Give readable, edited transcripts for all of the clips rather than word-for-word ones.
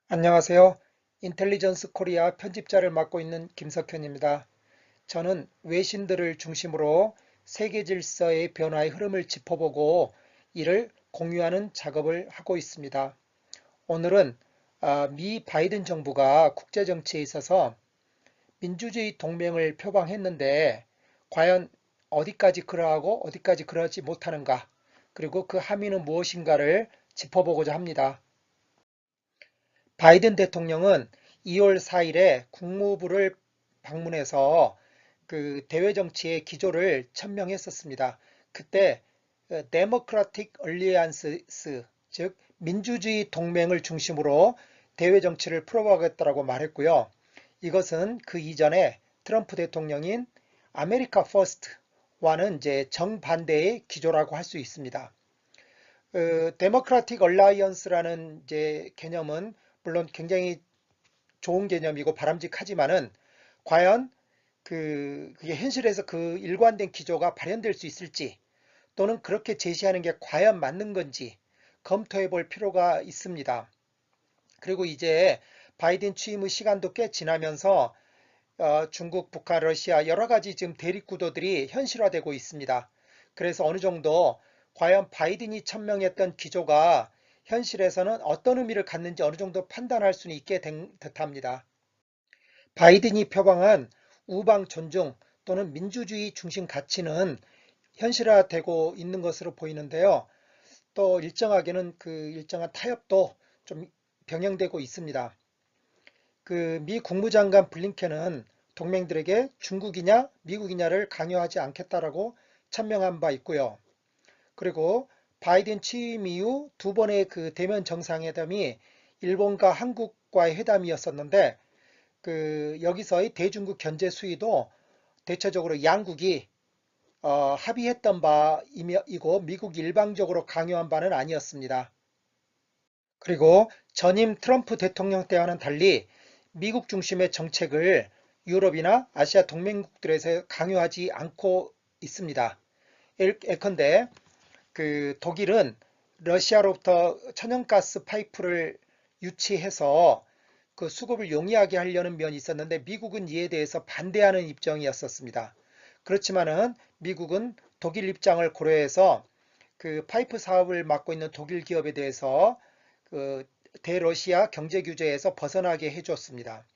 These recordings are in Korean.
안녕하세요. 인텔리전스 코리아 편집자를 맡고 있는 김석현입니다. 저는 외신들을 중심으로 세계 질서의 변화의 흐름을 짚어보고 이를 공유하는 작업을 하고 있습니다. 오늘은 미 바이든 정부가 국제 정치에 있어서 민주주의 동맹을 표방했는데 과연 어디까지 그러하고 어디까지 그러지 못하는가, 그리고 그 함의는 무엇인가를 짚어보고자 합니다. 바이든 대통령은 2월 4일에 국무부를 방문해서 그 대외 정치의 기조를 천명했었습니다. 그때 데모크라틱 얼리안스, 즉 민주주의 동맹을 중심으로 대외 정치를 풀어가겠다고 말했고요. 이것은 그 이전에 트럼프 대통령인 아메리카 퍼스트와는 이제 정반대의 기조라고 할 수 있습니다. 데모크라틱 얼라이언스라는 이제 개념은 물론 굉장히 좋은 개념이고 바람직하지만은 과연 그게 현실에서 그 일관된 기조가 발현될 수 있을지, 또는 그렇게 제시하는 게 과연 맞는 건지 검토해 볼 필요가 있습니다. 그리고 이제 바이든 취임의 시간도 꽤 지나면서 중국, 북한, 러시아 여러 가지 지금 대립 구도들이 현실화되고 있습니다. 그래서 어느 정도 과연 바이든이 천명했던 기조가 현실에서는 어떤 의미를 갖는지 어느 정도 판단할 수는 있게 된 듯합니다. 바이든이 표방한 우방 존중 또는 민주주의 중심 가치는 현실화되고 있는 것으로 보이는데요. 또 일정하게는 그 일정한 타협도 좀 병행되고 있습니다. 그 미 국무장관 블링켄은 동맹들에게 중국이냐 미국이냐를 강요하지 않겠다라고 천명한 바 있고요. 그리고 바이든 취임 이후 두 번의 그 대면 정상회담이 일본과 한국과의 회담이었었는데, 그 여기서의 대중국 견제 수위도 대체적으로 양국이 합의했던 바이고 미국이 일방적으로 강요한 바는 아니었습니다. 그리고 전임 트럼프 대통령 때와는 달리 미국 중심의 정책을 유럽이나 아시아 동맹국들에서 강요하지 않고 있습니다. 예컨대 그 독일은 러시아로부터 천연가스 파이프를 유치해서 그 수급을 용이하게 하려는 면이 있었는데 미국은 이에 대해서 반대하는 입장이었었습니다. 그렇지만은 미국은 독일 입장을 고려해서 그 파이프 사업을 맡고 있는 독일 기업에 대해서 그 대러시아 경제 규제에서 벗어나게 해줬습니다.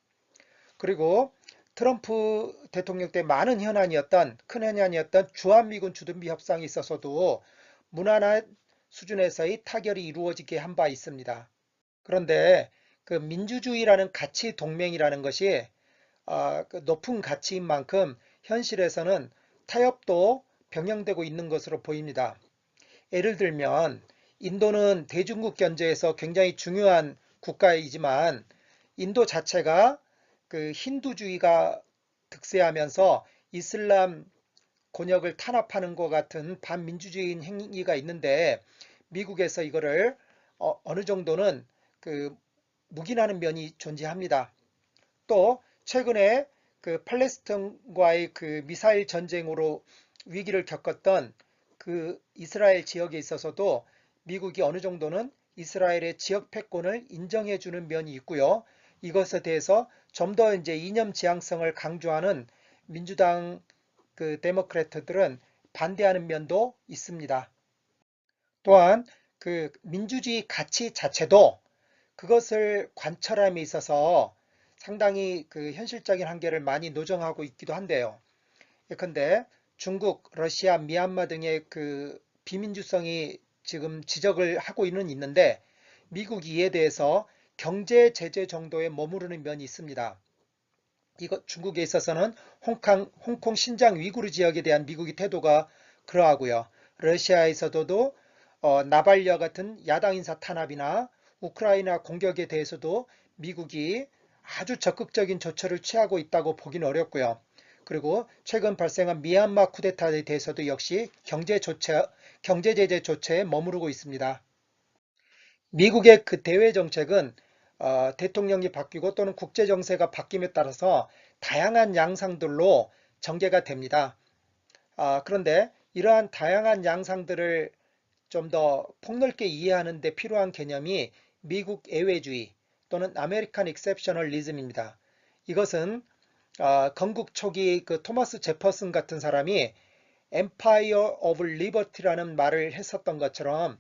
그리고 트럼프 대통령 때 큰 현안이었던 주한미군 주둔비 협상이 있어서도 무난한 수준에서의 타결이 이루어지게 한 바 있습니다. 그런데 그 민주주의라는 가치 동맹이라는 것이 그 높은 가치인 만큼 현실에서는 타협도 병행되고 있는 것으로 보입니다. 예를 들면 인도는 대중국 견제에서 굉장히 중요한 국가이지만 인도 자체가 그 힌두주의가 득세하면서 이슬람 권역을 탄압하는 것 같은 반민주주의인 행위가 있는데 미국에서 이거를 어느 정도는 그 묵인하는 면이 존재합니다. 또 최근에 그 팔레스타인과의 그 미사일 전쟁으로 위기를 겪었던 그 이스라엘 지역에 있어서도 미국이 어느 정도는 이스라엘의 지역 패권을 인정해 주는 면이 있고요. 이것에 대해서 좀 더 이제 이념 지향성을 강조하는 민주당 그 데모크래트들은 반대하는 면도 있습니다. 또한 그 민주주의 가치 자체도 그것을 관철함에 있어서 상당히 그 현실적인 한계를 많이 노정하고 있기도 한데요. 예컨대 중국, 러시아, 미얀마 등의 그 비민주성이 지금 지적을 하고 있는데 미국이 이에 대해서 경제 제재 정도에 머무르는 면이 있습니다. 이거 중국에 있어서는 홍콩 신장 위구르 지역에 대한 미국의 태도가 그러하고요. 러시아에서도 나발녀 같은 야당 인사 탄압이나 우크라이나 공격에 대해서도 미국이 아주 적극적인 조처를 취하고 있다고 보기는 어렵고요. 그리고 최근 발생한 미얀마 쿠데타에 대해서도 역시 경제 제재 조처에 머무르고 있습니다. 미국의 그 대외 정책은 대통령이 바뀌고 또는 국제 정세가 바뀜에 따라서 다양한 양상들로 전개가 됩니다. 그런데 이러한 다양한 양상들을 좀 더 폭넓게 이해하는 데 필요한 개념이 미국 애외주의 또는 아메리칸 익셉셔널리즘입니다. 이것은 건국 초기 그 토마스 제퍼슨 같은 사람이 Empire of Liberty라는 말을 했었던 것처럼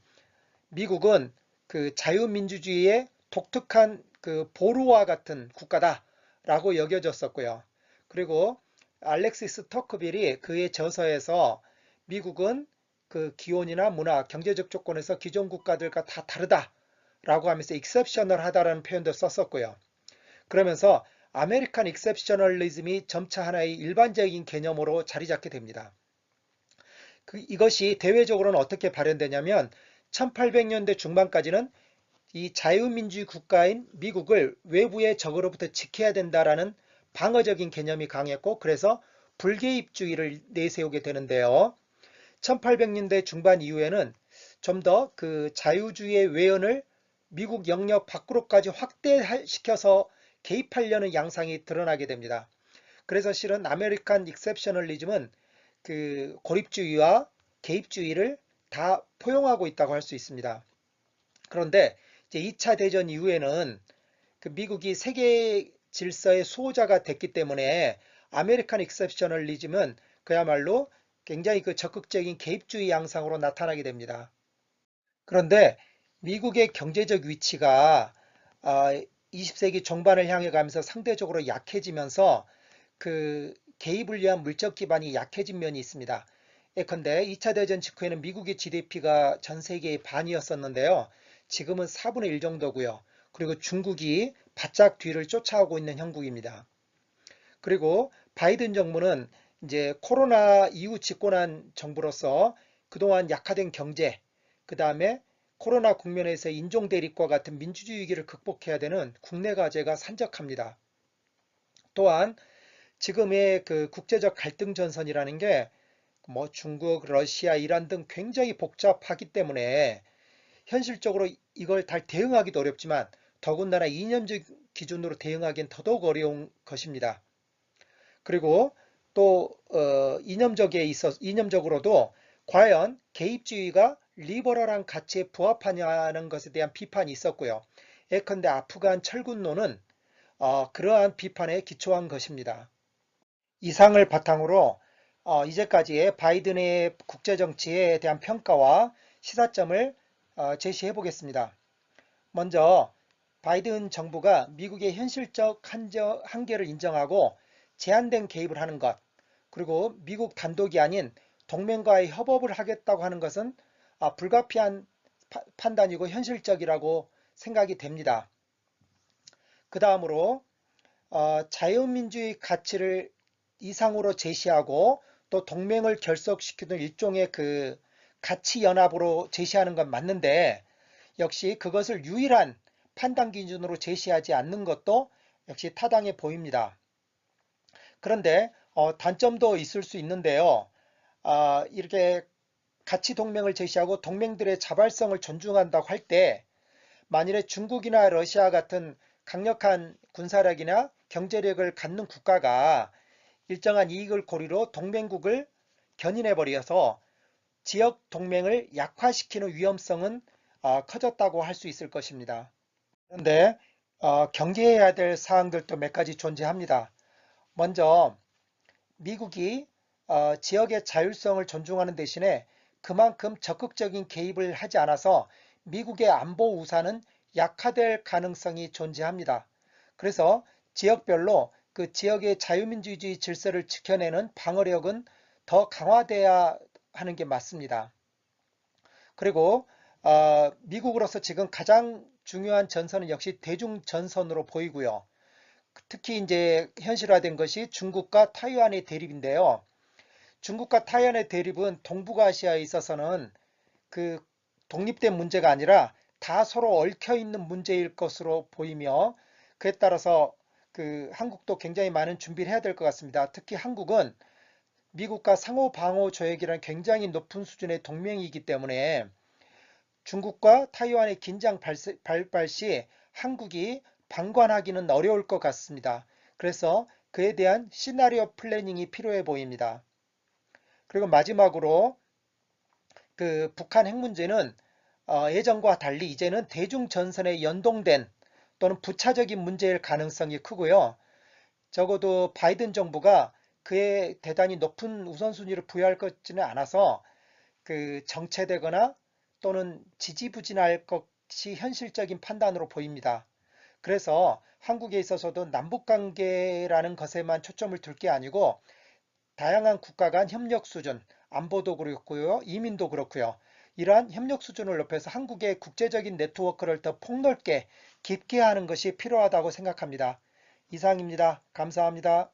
미국은 그 자유민주주의의 독특한 그 보루와 같은 국가다라고 여겨졌었고요. 그리고 알렉시스 터크빌이 그의 저서에서 미국은 그 기온이나 문화, 경제적 조건에서 기존 국가들과 다 다르다라고 하면서 익셉셔널하다라는 표현도 썼었고요. 그러면서 아메리칸 익셉셔널리즘이 점차 하나의 일반적인 개념으로 자리 잡게 됩니다. 이것이 대외적으로는 어떻게 발현되냐면 1800년대 중반까지는 이 자유민주주의 국가인 미국을 외부의 적으로부터 지켜야 된다라는 방어적인 개념이 강했고 그래서 불개입주의를 내세우게 되는데요. 1800년대 중반 이후에는 좀 더 그 자유주의의 외연을 미국 영역 밖으로까지 확대시켜서 개입하려는 양상이 드러나게 됩니다. 그래서 실은 아메리칸 익셉셔널리즘은 그 고립주의와 개입주의를 다 포용하고 있다고 할 수 있습니다. 그런데 이제 2차 대전 이후에는 그 미국이 세계 질서의 수호자가 됐기 때문에 아메리칸 익셉셔널리즘은 그야말로 굉장히 그 적극적인 개입주의 양상으로 나타나게 됩니다. 그런데 미국의 경제적 위치가 20세기 중반을 향해 가면서 상대적으로 약해지면서 그 개입을 위한 물적 기반이 약해진 면이 있습니다. 예컨대 2차 대전 직후에는 미국의 GDP가 전 세계의 반이었었는데요. 지금은 4분의 1 정도고요. 그리고 중국이 바짝 뒤를 쫓아오고 있는 형국입니다. 그리고 바이든 정부는 이제 코로나 이후 집권한 정부로서 그동안 약화된 경제, 그 다음에 코로나 국면에서 인종 대립과 같은 민주주의 위기를 극복해야 되는 국내 과제가 산적합니다. 또한 지금의 그 국제적 갈등 전선이라는 게 뭐 중국, 러시아, 이란 등 굉장히 복잡하기 때문에 현실적으로 이걸 다 대응하기도 어렵지만 더군다나 이념적 기준으로 대응하기엔 더더욱 어려운 것입니다. 그리고 또 이념적으로도 과연 개입주의가 리버럴한 가치에 부합하냐는 것에 대한 비판이 있었고요. 예컨대 아프간 철군론은 그러한 비판에 기초한 것입니다. 이상을 바탕으로 이제까지의 바이든의 국제정치에 대한 평가와 시사점을 제시해 보겠습니다. 먼저 바이든 정부가 미국의 현실적 한계를 인정하고 제한된 개입을 하는 것, 그리고 미국 단독이 아닌 동맹과의 협업을 하겠다고 하는 것은 불가피한 판단이고 현실적이라고 생각이 됩니다. 그 다음으로 자유민주의 가치를 이상으로 제시하고 또 동맹을 결속시키는 일종의 그 가치 연합으로 제시하는 건 맞는데 역시 그것을 유일한 판단 기준으로 제시하지 않는 것도 역시 타당해 보입니다. 그런데 단점도 있을 수 있는데요. 이렇게 가치 동맹을 제시하고 동맹들의 자발성을 존중한다고 할 때 만일에 중국이나 러시아 같은 강력한 군사력이나 경제력을 갖는 국가가 일정한 이익을 고리로 동맹국을 견인해버려서 지역 동맹을 약화시키는 위험성은 커졌다고 할 수 있을 것입니다. 그런데 경계해야 될 사항들도 몇 가지 존재합니다. 먼저 미국이 지역의 자율성을 존중하는 대신에 그만큼 적극적인 개입을 하지 않아서 미국의 안보 우산은 약화될 가능성이 존재합니다. 그래서 지역별로 그 지역의 자유민주주의 질서를 지켜내는 방어력은 더 강화돼야 하는 게 맞습니다. 그리고 미국으로서 지금 가장 중요한 전선은 역시 대중전선으로 보이고요. 특히 이제 현실화된 것이 중국과 타이완의 대립인데요. 중국과 타이완의 대립은 동북아시아에 있어서는 그 독립된 문제가 아니라 다 서로 얽혀 있는 문제일 것으로 보이며 그에 따라서 그 한국도 굉장히 많은 준비를 해야 될 것 같습니다. 특히 한국은 미국과 상호 방어 조약이라는 굉장히 높은 수준의 동맹이기 때문에 중국과 타이완의 긴장 발발 시 한국이 방관하기는 어려울 것 같습니다. 그래서 그에 대한 시나리오 플래닝이 필요해 보입니다. 그리고 마지막으로 그 북한 핵 문제는 예전과 달리 이제는 대중전선에 연동된 또는 부차적인 문제일 가능성이 크고요. 적어도 바이든 정부가 그에 대단히 높은 우선순위를 부여할 것지는 않아서 그 정체되거나 또는 지지부진할 것이 현실적인 판단으로 보입니다. 그래서 한국에 있어서도 남북 관계라는 것에만 초점을 둘 게 아니고 다양한 국가 간 협력 수준, 안보도 그렇고요, 이민도 그렇고요. 이러한 협력 수준을 높여서 한국의 국제적인 네트워크를 더 폭넓게 깊게 하는 것이 필요하다고 생각합니다. 이상입니다. 감사합니다.